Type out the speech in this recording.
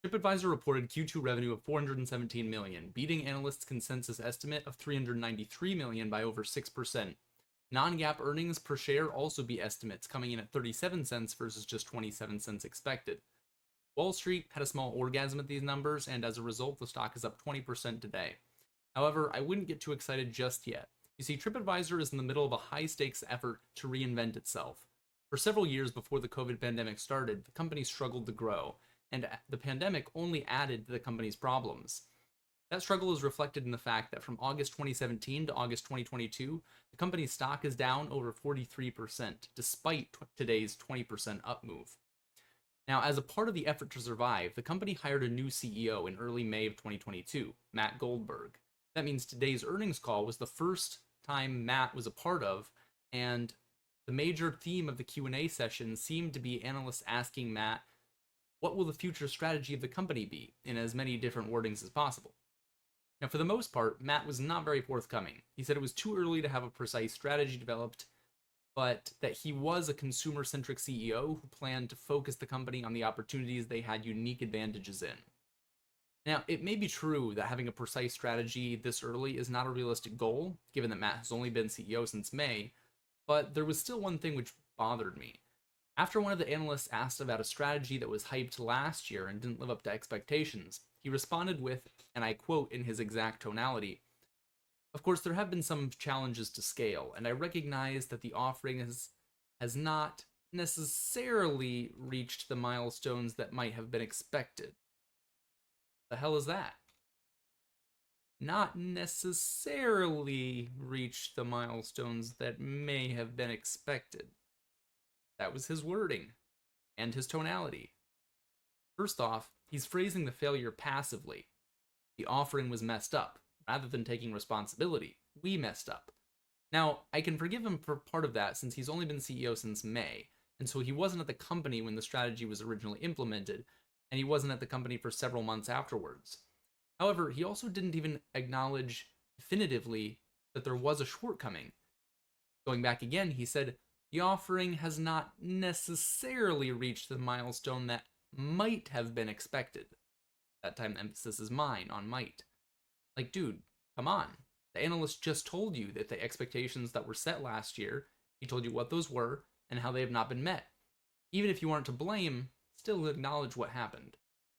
TripAdvisor reported Q2 revenue of $417 million, beating analysts' consensus estimate of $393 million by over 6%. Non-GAAP earnings per share also beat estimates, coming in at 37 cents versus just 27 cents expected. Wall Street had a small orgasm at these numbers, and as a result, the stock is up 20% today. However, I wouldn't get too excited just yet. You see, TripAdvisor is in the middle of a high-stakes effort to reinvent itself. For several years before the COVID pandemic started, the company struggled to grow, and the pandemic only added to the company's problems. That struggle is reflected in the fact that from August 2017 to August 2022, the company's stock is down over 43%, despite today's 20% up move. Now, as a part of the effort to survive, the company hired a new CEO in early May of 2022, Matt Goldberg. That means today's earnings call was the first time Matt was a part of, and the major theme of the Q&A session seemed to be analysts asking Matt, what will the future strategy of the company be, in as many different wordings as possible. Now, for the most part, Matt was not very forthcoming. He said it was too early to have a precise strategy developed, but that he was a consumer-centric CEO who planned to focus the company on the opportunities they had unique advantages in. Now, it may be true that having a precise strategy this early is not a realistic goal, given that Matt has only been CEO since May, but there was still one thing which bothered me. After one of the analysts asked about a strategy that was hyped last year and didn't live up to expectations, he responded with, and I quote in his exact tonality, "Of course, there have been some challenges to scale, and I recognize that the offering has not necessarily reached the milestones that might have been expected." The hell is that? Not necessarily reached the milestones that may have been expected. That was his wording and his tonality. First off, he's phrasing the failure passively. The offering was messed up, rather than taking responsibility. We messed up. Now, I can forgive him for part of that since he's only been CEO since May, and so he wasn't at the company when the strategy was originally implemented, and he wasn't at the company for several months afterwards. However, he also didn't even acknowledge definitively that there was a shortcoming. Going back again, he said, the offering has not necessarily reached the milestone that might have been expected. That time the emphasis is mine, on might. Like, dude, come on. The analyst just told you that the expectations that were set last year, he told you what those were and how they have not been met. Even if you weren't to blame, still acknowledge what happened.